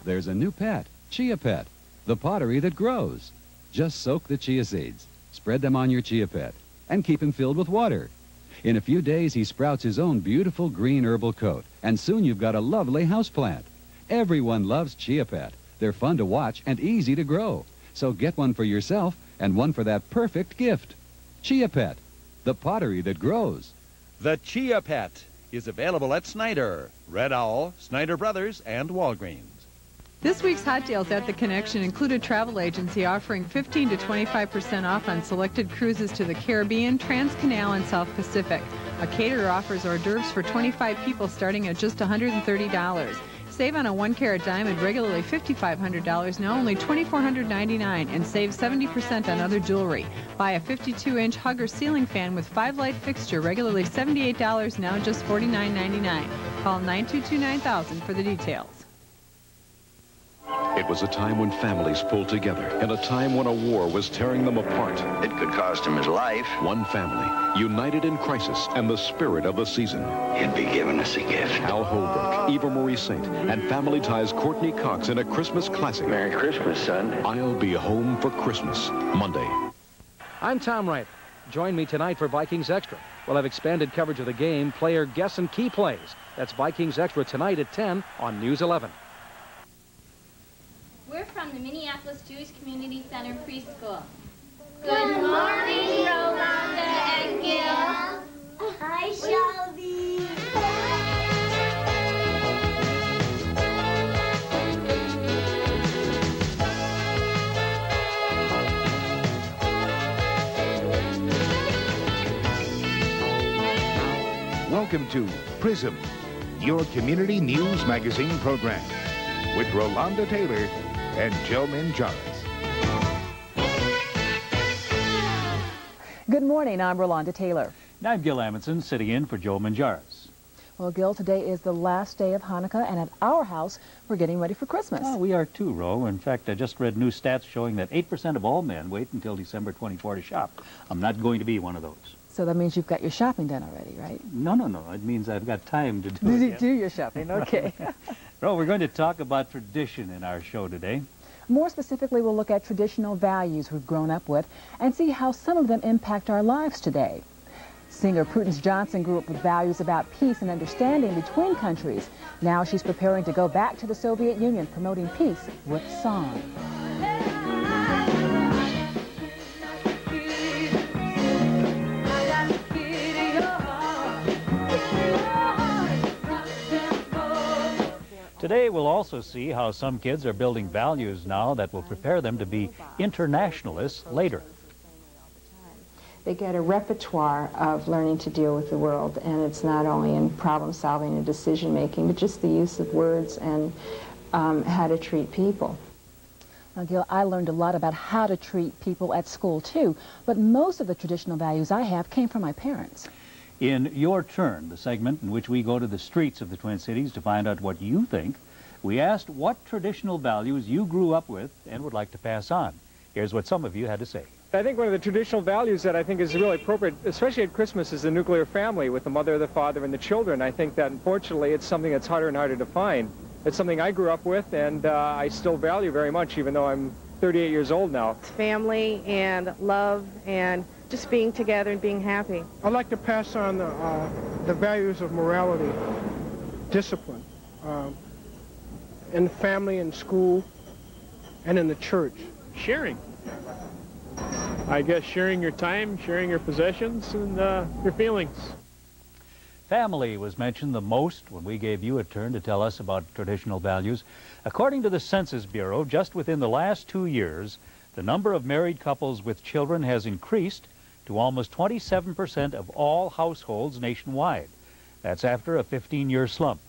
there's a new pet, Chia Pet, the pottery that grows. Just soak the chia seeds, spread them on your Chia Pet, and keep him filled with water. In a few days, he sprouts his own beautiful green herbal coat, and soon you've got a lovely houseplant. Everyone loves Chia Pet. They're fun to watch and easy to grow. So get one for yourself and one for that perfect gift. Chia Pet, the pottery that grows. The Chia Pet is available at Snyder, Red Owl, Snyder Brothers, and Walgreens. This week's Hot Deals at The Connection include a travel agency offering 15 to 25% off on selected cruises to the Caribbean, Trans-Canal, and South Pacific. A caterer offers hors d'oeuvres for 25 people starting at just $130. Save on a 1-carat diamond, regularly $5,500, now only $2,499, and save 70% on other jewelry. Buy a 52-inch Hugger ceiling fan with 5-light fixture, regularly $78, now just $49.99. Call 922-9000 for the details. It was a time when families pulled together, and a time when a war was tearing them apart. It could cost him his life. One family, united in crisis and the spirit of the season. He'd be giving us a gift. Al Holbrook, Eva Marie Saint, and Family Ties Courtney Cox in a Christmas classic. Merry Christmas, son. I'll Be Home for Christmas, Monday. I'm Tom Wright. Join me tonight for Vikings Extra. We'll have expanded coverage of the game, player guess and key plays. That's Vikings Extra tonight at 10 on News 11. We're from the Minneapolis Jewish Community Center Preschool. Good morning, Rolanda and Gil. Hi, Shelby. Welcome to Prism, your community news magazine program, with Rolanda Taylor and Joe Manjares. Good morning, I'm Rolanda Taylor. And I'm Gil Amundson, sitting in for Joe Manjares. Well, Gil, today is the last day of Hanukkah, and at our house, we're getting ready for Christmas. Oh, we are too, Ro. In fact, I just read new stats showing that 8% of all men wait until December 24 to shop. I'm not going to be one of those. So that means you've got your shopping done already, right? No. It means I've got time to do it. Do your shopping, okay. Ro, we're going to talk about tradition in our show today. More specifically, we'll look at traditional values we've grown up with and see how some of them impact our lives today. Singer Prudence Johnson grew up with values about peace and understanding between countries. Now she's preparing to go back to the Soviet Union, promoting peace with song. Today, we'll also see how some kids are building values now that will prepare them to be internationalists later. They get a repertoire of learning to deal with the world, and it's not only in problem solving and decision making, but just the use of words and how to treat people. Now, Gil, I learned a lot about how to treat people at school, too, but most of the traditional values I have came from my parents. In Your Turn, the segment in which we go to the streets of the Twin Cities to find out what you think, we asked what traditional values you grew up with and would like to pass on. Here's what some of you had to say. I think one of the traditional values that I think is really appropriate, especially at Christmas, is the nuclear family with the mother, the father, and the children. I think that, unfortunately, it's something that's harder and harder to find. It's something I grew up with, and I still value very much, even though I'm 38 years old now. Family and love and just being together and being happy. I'd like to pass on the values of morality, discipline, in family, in school, and in the church. Sharing. I guess sharing your time, sharing your possessions, and your feelings. Family was mentioned the most when we gave you a turn to tell us about traditional values. According to the Census Bureau, just within the last 2 years, the number of married couples with children has increased to almost 27% of all households nationwide. That's after a 15-year slump.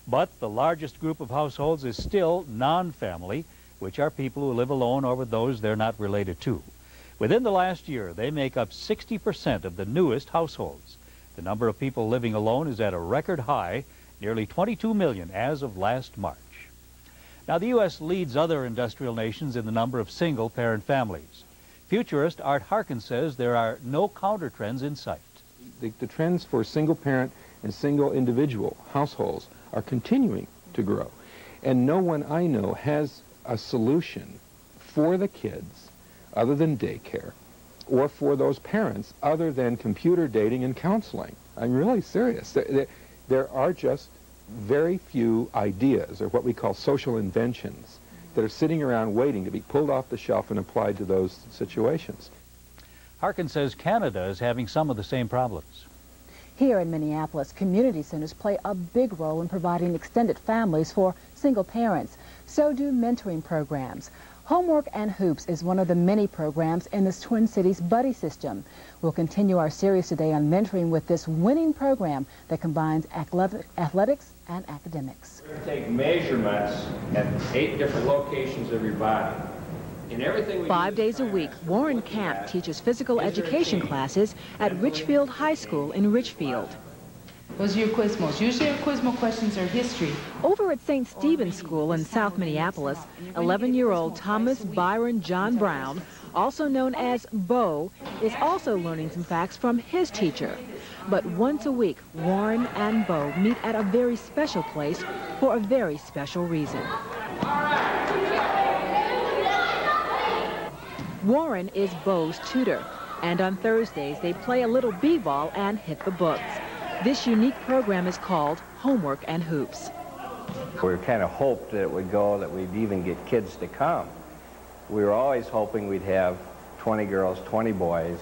But the largest group of households is still non-family, which are people who live alone or with those they're not related to. Within the last year, they make up 60% of the newest households. The number of people living alone is at a record high, nearly 22 million as of last March. Now, the U.S. leads other industrial nations in the number of single-parent families. Futurist Art Harkin says there are no counter trends in sight. The trends for single-parent and single individual households are continuing to grow. And no one I know has a solution for the kids other than daycare, or for those parents other than computer dating and counseling. I'm really serious. There are just very few ideas, or what we call social inventions, that are sitting around waiting to be pulled off the shelf and applied to those situations. Harkin says Canada is having some of the same problems. Here in Minneapolis, community centers play a big role in providing extended families for single parents. So do mentoring programs. Homework and Hoops is one of the many programs in this Twin Cities buddy system. We'll continue our series today on mentoring with this winning program that combines athletics and academics. We're going to take measurements at 8 different locations of your body. In everything we 5 days a week, Warren Camp teaches physical education classes at Richfield High School in Richfield. Those are your Quizmos. Usually your Quizmo questions are history. Over at St. Stephen's School in South Minneapolis, 11-year-old Thomas Byron John Brown, also known as Bo, is also learning some facts from his teacher. But once a week, Warren and Bo meet at a very special place for a very special reason. Warren is Bo's tutor, and on Thursdays they play a little b-ball and hit the books. This unique program is called Homework and Hoops. We kind of hoped that it would go, that we'd even get kids to come. We were always hoping we'd have 20 girls, 20 boys,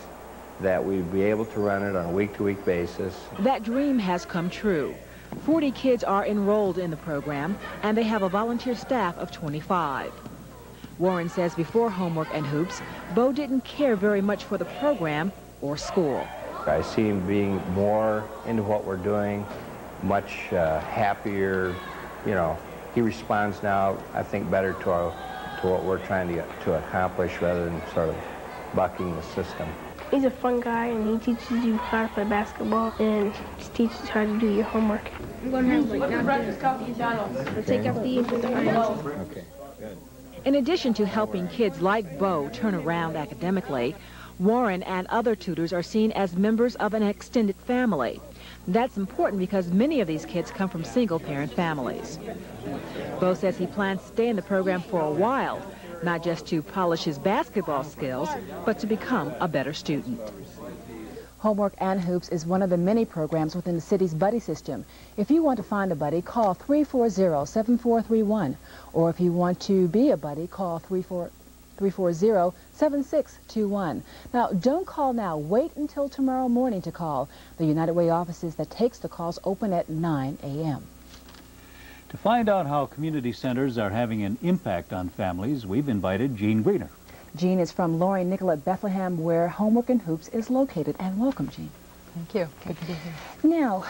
that we'd be able to run it on a week-to-week basis. That dream has come true. 40 kids are enrolled in the program, and they have a volunteer staff of 25. Warren says before Homework and Hoops, Bo didn't care very much for the program or school. I see him being more into what we're doing, much happier. You know, he responds now, I think, better to what we're trying to accomplish rather than sort of bucking the system. He's a fun guy, and he teaches you how to play basketball and just teaches you how to do your homework. I'm going to have like breakfast coffee and McDonald's. We'll take out the items. Okay, good. In addition to helping kids like Bo turn around academically, Warren and other tutors are seen as members of an extended family. That's important because many of these kids come from single-parent families. Bo says he plans to stay in the program for a while, not just to polish his basketball skills, but to become a better student. Homework and Hoops is one of the many programs within the city's buddy system. If you want to find a buddy, call 340-7431. Or if you want to be a buddy, call 340-7621. Now, don't call now. Wait until tomorrow morning to call. The United Way offices that takes the calls open at 9 a.m. To find out how community centers are having an impact on families, we've invited Jean Greener. Jean is from Laurie Nicollet, Bethlehem, where Homework and Hoops is located. And welcome, Jean. Thank you. Good to be here. Now,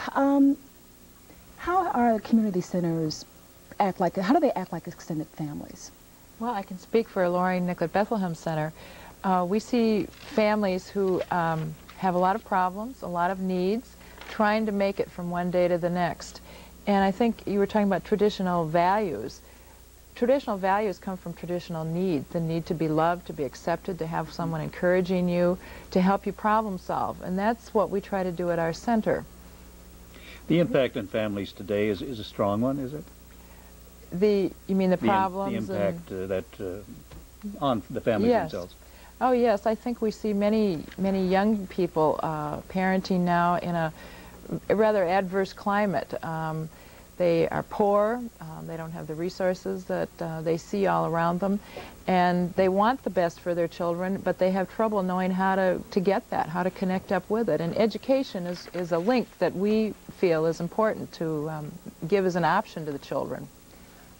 how are community centers how do they act like extended families? Well, I can speak for Laurie Nicollet Bethlehem Center. We see families who have a lot of problems, a lot of needs, trying to make it from one day to the next. And I think you were talking about traditional values. Traditional values come from traditional needs, the need to be loved, to be accepted, to have someone encouraging you, to help you problem solve. And that's what we try to do at our center. The impact on families today is a strong one, is it? You mean the problems? The impact on the families themselves. Oh yes, I think we see many young people parenting now in a rather adverse climate. They are poor, they don't have the resources that they see all around them, and they want the best for their children, but they have trouble knowing how to get that, how to connect up with it. And education is a link that we feel is important to give as an option to the children.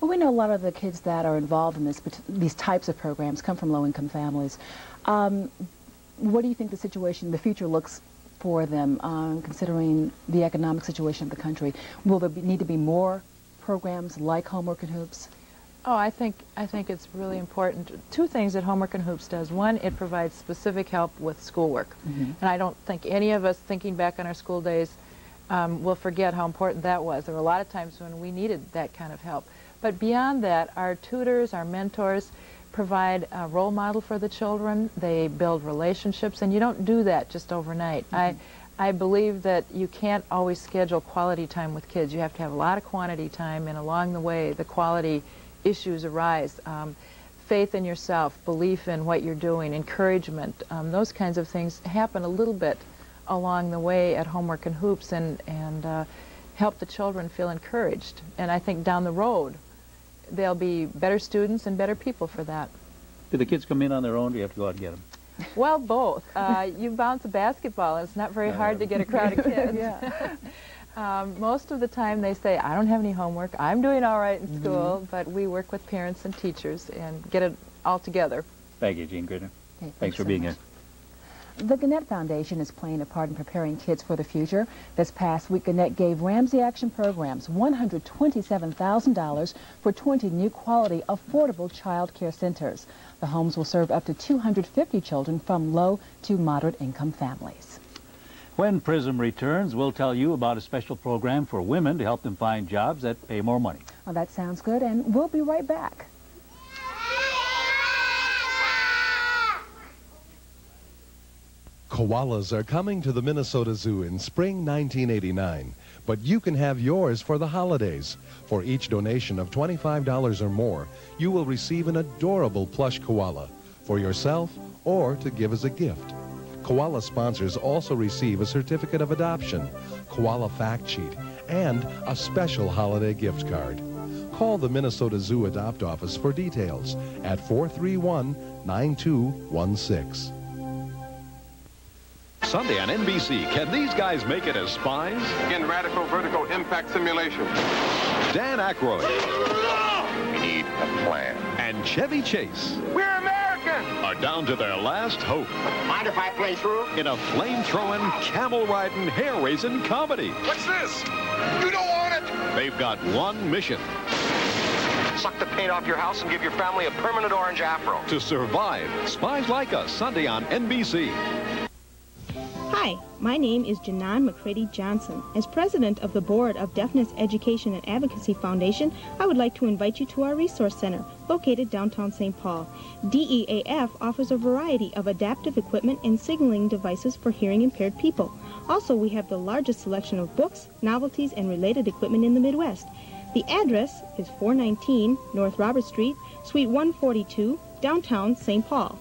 Well, we know a lot of the kids that are involved in these types of programs come from low-income families. What do you think the future looks for them, considering the economic situation of the country? Will there need to be more programs like Homework and Hoops? Oh, I think it's really important. Two things that Homework and Hoops does. One, it provides specific help with schoolwork. And I don't think any of us, thinking back on our school days, will forget how important that was. There were a lot of times when we needed that kind of help. But beyond that, our tutors, our mentors, provide a role model for the children. They build relationships, and you don't do that just overnight. I believe that you can't always schedule quality time with kids. You have to have a lot of quantity time, and along the way, the quality issues arise. Faith in yourself, belief in what you're doing, encouragement, those kinds of things happen a little bit along the way at Homework and Hoops, and help the children feel encouraged. And I think down the road, they'll be better students and better people for that. Do the kids come in on their own, or do you have to go out and get them? Well, both. You bounce a basketball, and it's not very hard to get a crowd of kids. Most of the time they say, I don't have any homework, I'm doing all right in school, but we work with parents and teachers and get it all together. Thank you, Jean Gritter. Okay, thanks for so being much. here. The Gannett Foundation is playing a part in preparing kids for the future. This past week, Gannett gave Ramsey Action Programs $127,000 for 20 new quality, affordable child care centers. The homes will serve up to 250 children from low to moderate income families. When Prism returns, we'll tell you about a special program for women to help them find jobs that pay more money. Well, that sounds good, and we'll be right back. Koalas are coming to the Minnesota Zoo in spring 1989, but you can have yours for the holidays. For each donation of $25 or more, you will receive an adorable plush koala for yourself or to give as a gift. Koala sponsors also receive a certificate of adoption, koala fact sheet, and a special holiday gift card. Call the Minnesota Zoo Adopt Office for details at 431-9216. Sunday on NBC, can these guys make it as spies? In radical vertical impact simulation. Dan Aykroyd. We need a plan. And Chevy Chase We're American! are down to their last hope. Mind if I play through? In a flame-throwing, camel-riding, hair-raising comedy. What's this? You don't want it! They've got one mission. Suck the paint off your house and give your family a permanent orange afro. To survive. Spies Like Us, Sunday on NBC. Hi, my name is Janan McCready Johnson. As president of the Board of Deafness Education and Advocacy Foundation, I would like to invite you to our resource center located downtown St. Paul. DEAF offers a variety of adaptive equipment and signaling devices for hearing impaired people. Also, we have the largest selection of books, novelties, and related equipment in the Midwest. The address is 419 North Robert Street, Suite 142, downtown St. Paul.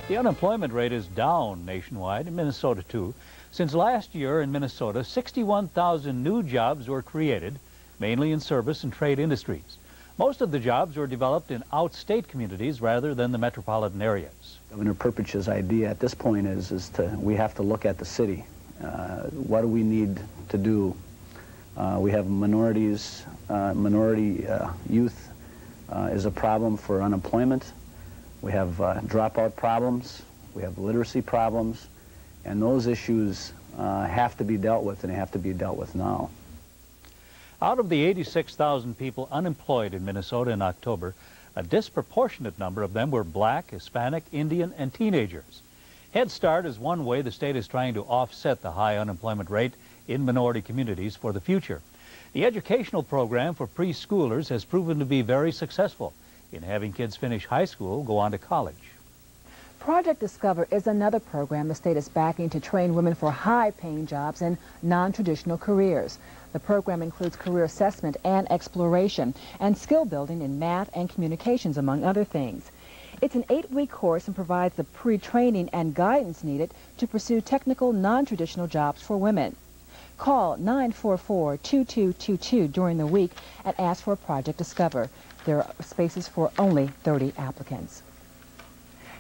The unemployment rate is down nationwide, in Minnesota too. Since last year in Minnesota, 61,000 new jobs were created, mainly in service and trade industries. Most of the jobs were developed in outstate communities rather than the metropolitan areas. Governor Perpich's idea at this point is we have to look at the city. What do we need to do? We have minorities, minority youth is a problem for unemployment. We have dropout problems, we have literacy problems, and those issues have to be dealt with, and they have to be dealt with now. Out of the 86,000 people unemployed in Minnesota in October, a disproportionate number of them were black, Hispanic, Indian, and teenagers. Head Start is one way the state is trying to offset the high unemployment rate in minority communities for the future. The educational program for preschoolers has proven to be very successful in having kids finish high school, go on to college. Project Discover is another program the state is backing to train women for high-paying jobs in non-traditional careers. The program includes career assessment and exploration and skill building in math and communications, among other things. It's an 8-week course and provides the pre-training and guidance needed to pursue technical, non-traditional jobs for women. Call 944-2222 during the week and ask for Project Discover. There are spaces for only 30 applicants.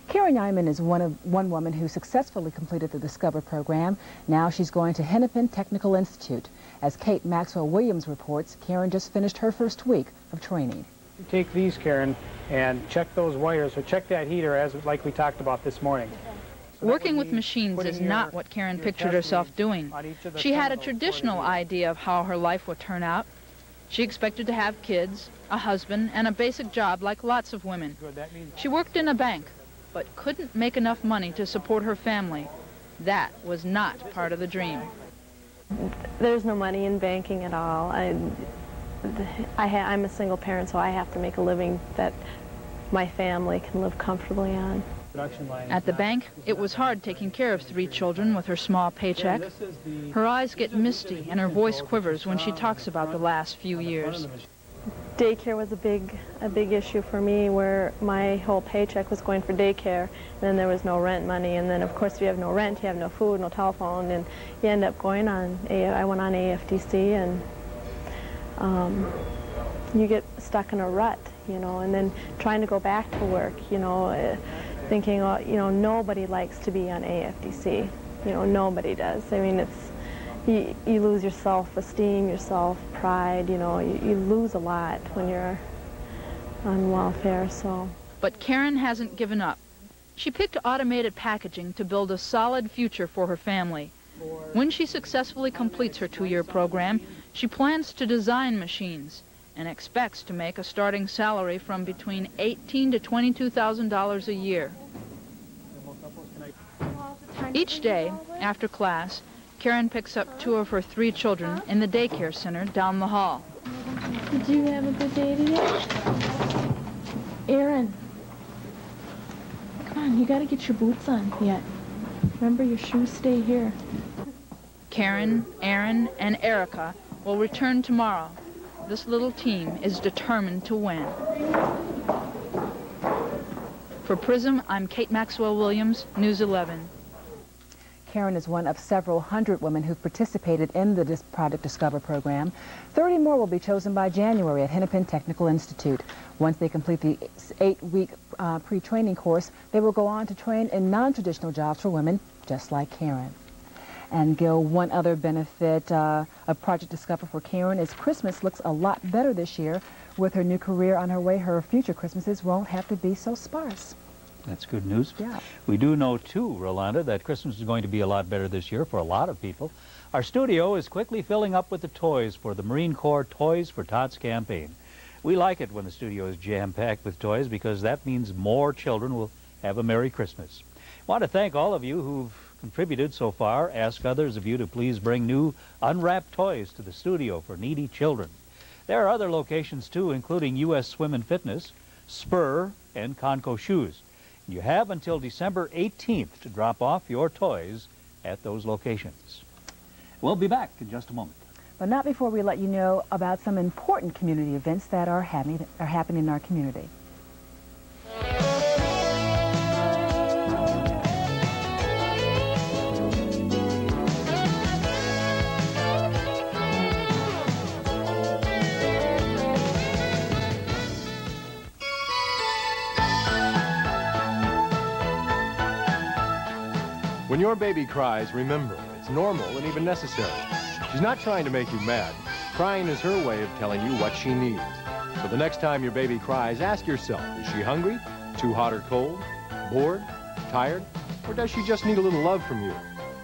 Karen Nyman is one woman who successfully completed the Discover program. Now she's going to Hennepin Technical Institute. As Kate Maxwell Williams reports, Karen just finished her first week of training. You take these, Karen, and check those wires, or check that heater like we talked about this morning. Working with machines is not what Karen pictured herself doing. She had a traditional idea of how her life would turn out. She expected to have kids, a husband, and a basic job like lots of women. She worked in a bank, but couldn't make enough money to support her family. That was not part of the dream. There's no money in banking at all. I'm a single parent, so I have to make a living that my family can live comfortably on. At the bank, it was hard taking care of 3 children with her small paycheck. Her eyes get misty and her voice quivers when she talks about the last few years. Daycare was a big issue for me, where my whole paycheck was going for daycare, and then there was no rent money, and then of course if you have no rent, you have no food, no telephone, and you end up going on, I went on AFDC, and you get stuck in a rut, you know, and then trying to go back to work, you know, thinking, oh, you know, nobody likes to be on AFDC, you know, nobody does. I mean, it's, you lose your self-esteem, your self-pride, you know, you lose a lot when you're on welfare, so. But Karen hasn't given up. She picked automated packaging to build a solid future for her family. When she successfully completes her 2-year program, she plans to design machines and expects to make a starting salary from between $18,000 to $22,000 a year. Each day, after class, Karen picks up 2 of her 3 children in the daycare center down the hall. Did you have a good day today? Aaron, come on, you gotta get your boots on yet. Remember, your shoes stay here. Karen, Aaron, and Erica will return tomorrow. This little team is determined to win. For Prism, I'm Kate Maxwell Williams, News 11. Karen is one of several hundred women who've participated in the Project Discover program. 30 more will be chosen by January at Hennepin Technical Institute. Once they complete the 8-week pre-training course, they will go on to train in non-traditional jobs for women just like Karen. And Gil, one other benefit of Project Discover for Karen is Christmas looks a lot better this year. With her new career on her way, her future Christmases won't have to be so sparse. That's good news. Yeah. We do know, too, Rolanda, that Christmas is going to be a lot better this year for a lot of people. Our studio is quickly filling up with the toys for the Marine Corps Toys for Tots campaign. We like it when the studio is jam-packed with toys because that means more children will have a Merry Christmas. I want to thank all of you who've contributed so far. Ask others of you to please bring new unwrapped toys to the studio for needy children. There are other locations, too, including U.S. Swim and Fitness, Spur, and Conco Shoes. You have until December 18th to drop off your toys at those locations. We'll be back in just a moment. But not before we let you know about some important community events that are happening in our community. When your baby cries, remember, it's normal and even necessary. She's not trying to make you mad. Crying is her way of telling you what she needs. So the next time your baby cries, ask yourself, is she hungry, too hot or cold, bored, tired, or does she just need a little love from you?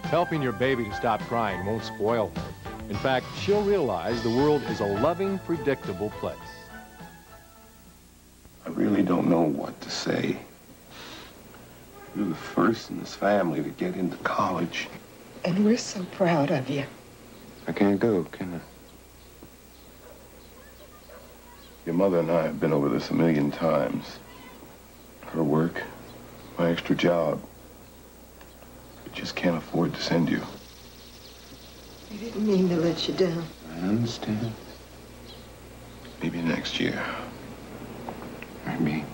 Helping your baby to stop crying won't spoil her. In fact, she'll realize the world is a loving, predictable place. I really don't know what to say. You're the first in this family to get into college. And we're so proud of you. I can't go, can I? Your mother and I have been over this a million times. Her work, my extra job. We just can't afford to send you. We didn't mean to let you down. I understand. Maybe next year. Maybe.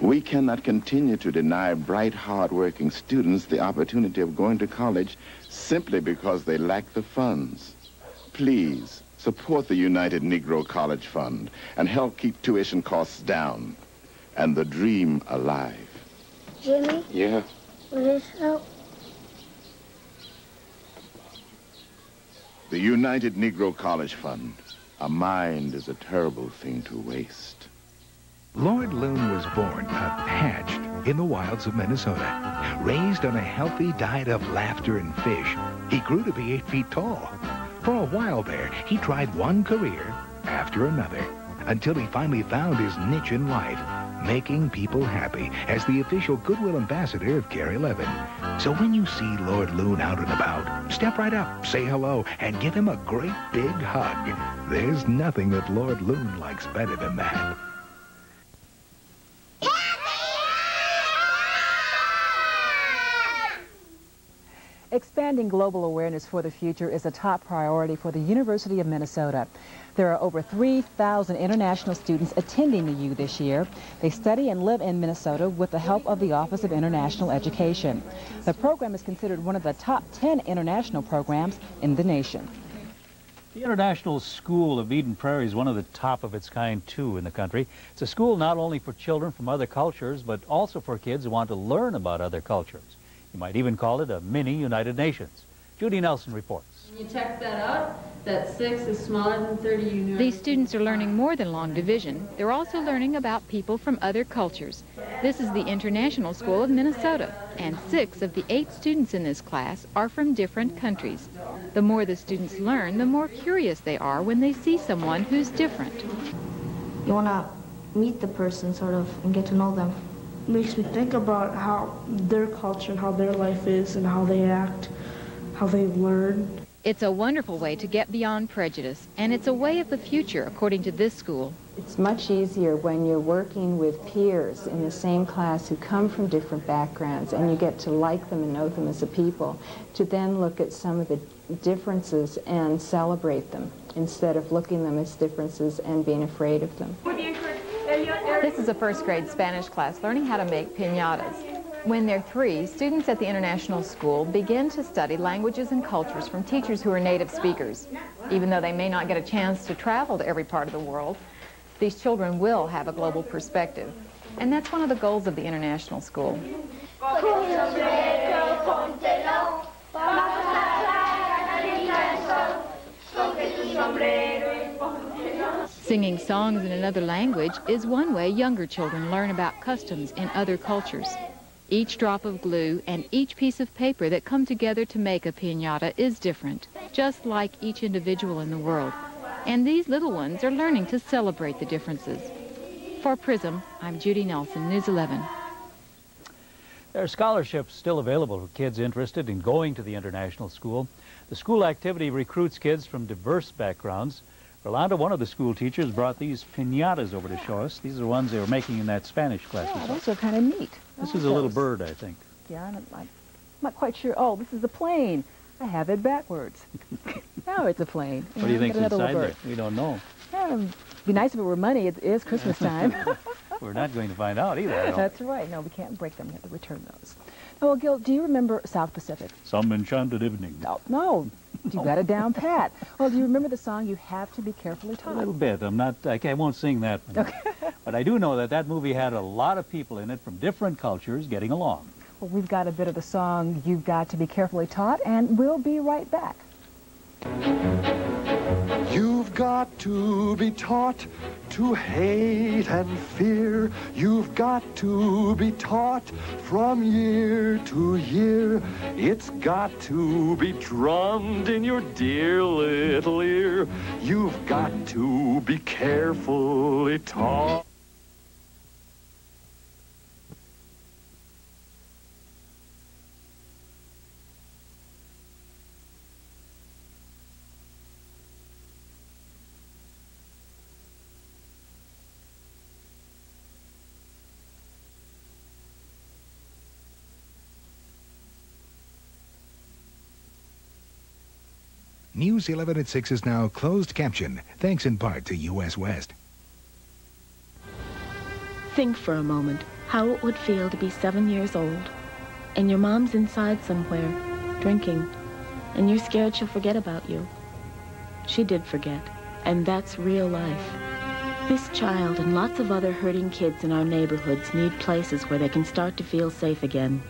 We cannot continue to deny bright, hard-working students the opportunity of going to college simply because they lack the funds. Please, support the United Negro College Fund and help keep tuition costs down and the dream alive. Jimmy? Yeah? Will this help? The United Negro College Fund. A mind is a terrible thing to waste. Lord Loon was born, hatched, in the wilds of Minnesota. Raised on a healthy diet of laughter and fish, he grew to be 8 feet tall. For a while there, he tried one career after another, until he finally found his niche in life, making people happy as the official Goodwill Ambassador of Care 11. So when you see Lord Loon out and about, step right up, say hello, and give him a great big hug. There's nothing that Lord Loon likes better than that. Expanding global awareness for the future is a top priority for the University of Minnesota. There are over 3,000 international students attending the U this year. They study and live in Minnesota with the help of the Office of International Education. The program is considered one of the top 10 international programs in the nation. The International School of Eden Prairie is one of the top of its kind, too, in the country. It's a school not only for children from other cultures, but also for kids who want to learn about other cultures. You might even call it a mini United Nations. Judy Nelson reports. When you check that out, that 6 is smaller than 30. These students are learning more than long division. They're also learning about people from other cultures. This is the International School of Minnesota, and 6 of the 8 students in this class are from different countries. The more the students learn, the more curious they are when they see someone who's different. You want to meet the person, sort of, and get to know them. Makes me think about how their culture and how their life is and how they act, how they learn. It's a wonderful way to get beyond prejudice, and it's a way of the future, according to this school. It's much easier when you're working with peers in the same class who come from different backgrounds, and you get to like them and know them as a people, to then look at some of the differences and celebrate them, instead of looking at them as differences and being afraid of them. This is a first grade Spanish class learning how to make piñatas. When they're 3, students at the International School begin to study languages and cultures from teachers who are native speakers. Even though they may not get a chance to travel to every part of the world, these children will have a global perspective. And that's one of the goals of the International School. Singing songs in another language is one way younger children learn about customs in other cultures. Each drop of glue and each piece of paper that come together to make a piñata is different, just like each individual in the world. And these little ones are learning to celebrate the differences. For Prism, I'm Judy Nelson, News 11. There are scholarships still available for kids interested in going to the International School. The school activity recruits kids from diverse backgrounds. Rolanda, one of the school teachers, brought these piñatas over to show us. These are the ones they were making in that Spanish class. Yeah, those are kind of neat. This is a little bird, I think. Yeah, I'm not quite sure. Oh, this is a plane. I have it backwards. Now it's a plane. What do you think's inside there? We don't know. It'd be nice if it were money. It is Christmas time. We're not going to find out either. That's right. No, we can't break them. We have to return those. Oh, well, Gil, do you remember South Pacific? Some enchanted evening. No. You got it down pat. Well, do you remember the song You Have to Be Carefully Taught? A little bit. I won't sing that one. Okay. But I do know that movie had a lot of people in it from different cultures getting along. Well, we've got a bit of the song You've Got to Be Carefully Taught, and we'll be right back. You've got to be taught to hate and fear. You've got to be taught from year to year. It's got to be drummed in your dear little ear. You've got to be carefully taught. News 11 at 6 is now closed caption, thanks in part to U.S. West. Think for a moment how it would feel to be 7 years old, and your mom's inside somewhere, drinking, and you're scared she'll forget about you. She did forget, and that's real life. This child and lots of other hurting kids in our neighborhoods need places where they can start to feel safe again.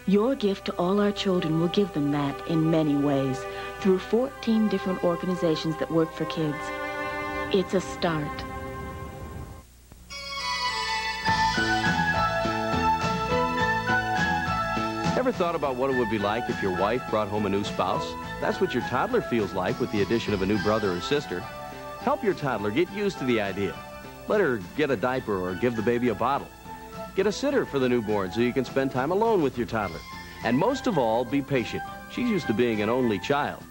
Your gift to all our children will give them that in many ways, through 14 different organizations that work for kids. It's a start. Ever thought about what it would be like if your wife brought home a new spouse? That's what your toddler feels like with the addition of a new brother or sister. Help your toddler get used to the idea. Let her get a diaper or give the baby a bottle. Get a sitter for the newborn so you can spend time alone with your toddler. And most of all, be patient. She's used to being an only child.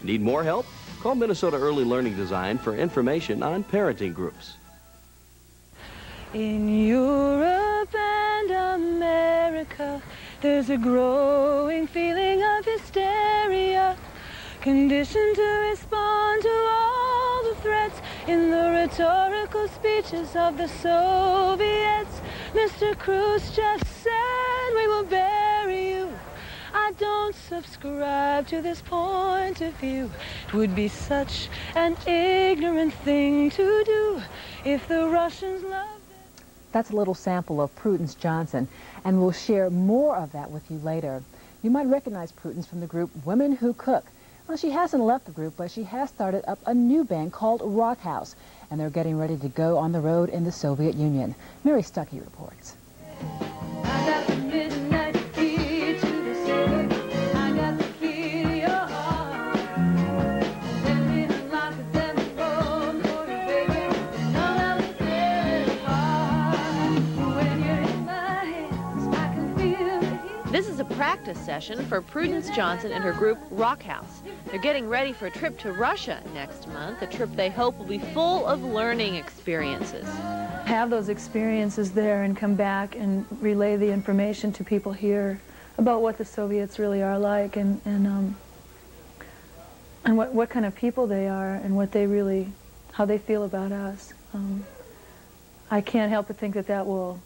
Need more help? Call Minnesota Early Learning Design for information on parenting groups. In Europe and America, there's a growing feeling of hysteria, conditioned to respond to all the threats in the rhetorical speeches of the Soviets. Mr. Khrushchev said, "We will bury you." I don't subscribe to this point of view. It would be such an ignorant thing to do if the Russians loved it. That's a little sample of Prudence Johnson, and we'll share more of that with you later. You might recognize Prudence from the group Women Who Cook. Well, she hasn't left the group, but she has started up a new band called Rock House, and they're getting ready to go on the road in the Soviet Union. Mary Stuckey reports. This is a practice session for Prudence Johnson and her group Rock House. They're getting ready for a trip to Russia next month, a trip they hope will be full of learning experiences. Have those experiences there and come back and relay the information to people here about what the Soviets really are like and what kind of people they are and what they really, how they feel about us. I can't help but think that that will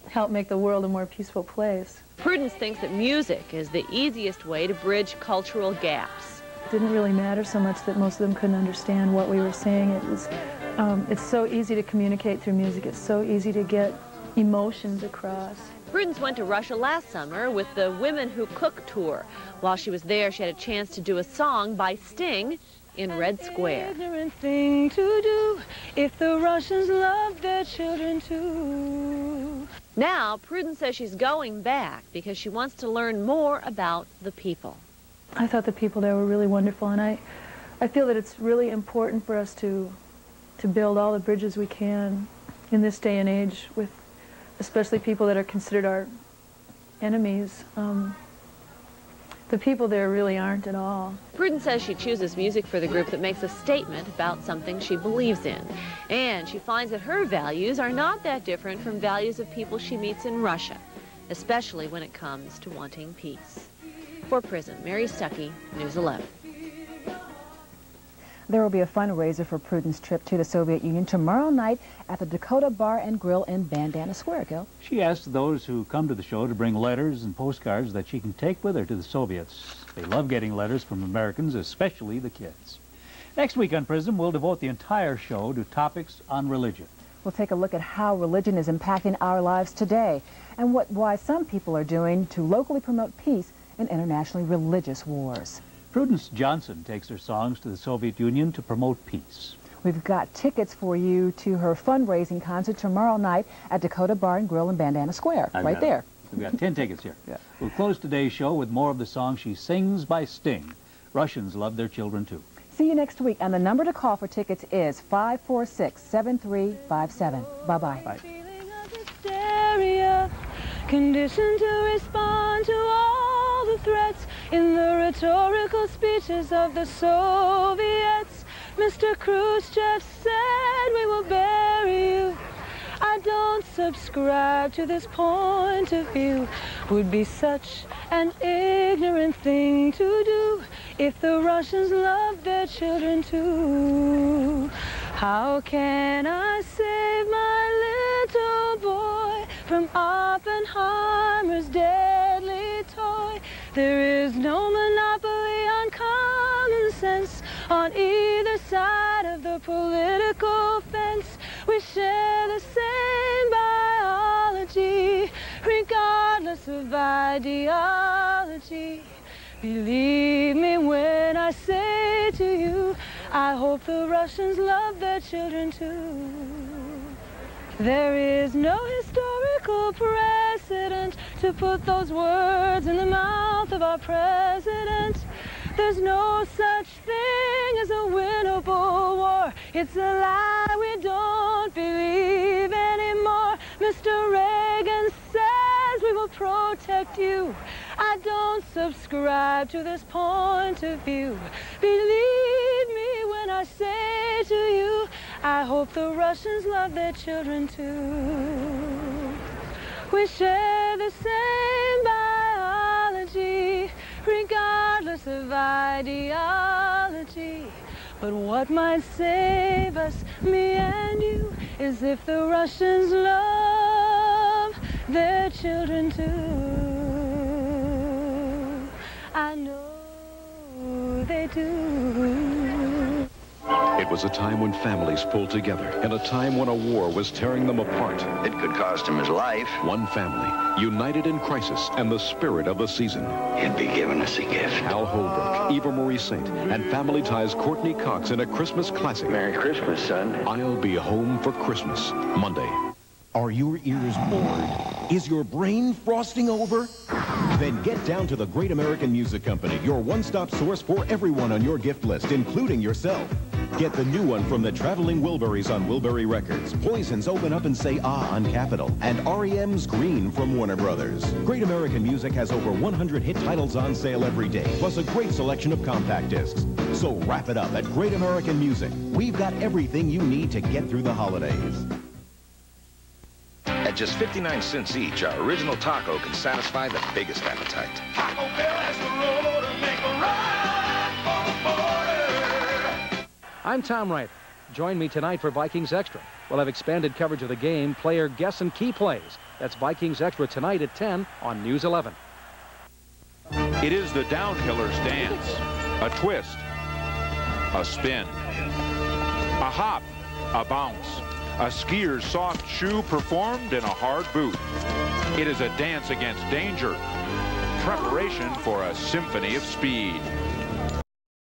help make the world a more peaceful place. Prudence thinks that music is the easiest way to bridge cultural gaps. It didn't really matter so much that most of them couldn't understand what we were saying. It was, it's so easy to communicate through music. It's so easy to get emotions across. Prudence went to Russia last summer with the Women Who Cook tour. While she was there, she had a chance to do a song by Sting in Red Square. Ignorant thing to do if the Russians love their children too. Now, Prudence says she's going back because she wants to learn more about the people. I thought the people there were really wonderful, and I feel that it's really important for us to build all the bridges we can in this day and age with especially people that are considered our enemies. The people there really aren't at all. Prudence says she chooses music for the group that makes a statement about something she believes in. And she finds that her values are not that different from values of people she meets in Russia, especially when it comes to wanting peace. For Prism, Mary Stuckey, News 11. There will be a fundraiser for Prudence's trip to the Soviet Union tomorrow night at the Dakota Bar and Grill in Bandana Square, Gil. She asked those who come to the show to bring letters and postcards that she can take with her to the Soviets. They love getting letters from Americans, especially the kids. Next week on Prism, we'll devote the entire show to topics on religion. We'll take a look at how religion is impacting our lives today and why some people are doing to locally promote peace in internationally religious wars. Prudence Johnson takes her songs to the Soviet Union to promote peace. We've got tickets for you to her fundraising concert tomorrow night at Dakota Bar and Grill in Bandana Square, right there. We've got 10 tickets here. Yeah. We'll close today's show with more of the song she sings by Sting. Russians love their children, too. See you next week, and the number to call for tickets is 546-7357. Bye-bye. Bye. Conditioned to respond to all the threats in the rhetorical speeches of the Soviets. Mr. Khrushchev said, "We will bury you." I don't subscribe to this point of view. Would be such an ignorant thing to do if the Russians love their children too. How can I save my little boy from Oppenheimer's deadly toy? There is no monopoly on common sense on either side of the political fence. We share the same biology, regardless of ideology. Believe me when I say to you, I hope the Russians love their children too. There is no historical precedent to put those words in the mouth of our president. There's no such thing as a winnable war. It's a lie we don't believe anymore. Mr. Reagan says we will protect you. I don't subscribe to this point of view. Believe me when I say to you, I hope the Russians love their children too. We share the same biology, regardless of ideology. But what might save us, me and you, is if the Russians love their children too. I know they do. It was a time when families pulled together, and a time when a war was tearing them apart. It could cost him his life. One family, united in crisis and the spirit of the season. He'd be giving us a gift. Al Holbrook, Eva Marie Saint, and Family Ties Courtney Cox in a Christmas classic. Merry Christmas, son. I'll Be Home for Christmas, Monday. Are your ears bored? Is your brain frosting over? Then get down to the Great American Music Company, your one-stop source for everyone on your gift list, including yourself. Get the new one from the Traveling Wilburys on Wilbury Records, Poison's Open Up and Say Ah on Capitol, and REM's Green from Warner Brothers. Great American Music has over 100 hit titles on sale every day, plus a great selection of compact discs. So wrap it up at Great American Music. We've got everything you need to get through the holidays. At just 59 cents each, our original taco can satisfy the biggest appetite. Taco Bell has the road to make a run for the border. I'm Tom Wright. Join me tonight for Vikings Extra. We'll have expanded coverage of the game, player guess and key plays. That's Vikings Extra tonight at 10 on News 11. It is the downhiller's dance. A twist, a spin, a hop, a bounce. A skier's soft shoe performed in a hard boot. It is a dance against danger. Preparation for a symphony of speed.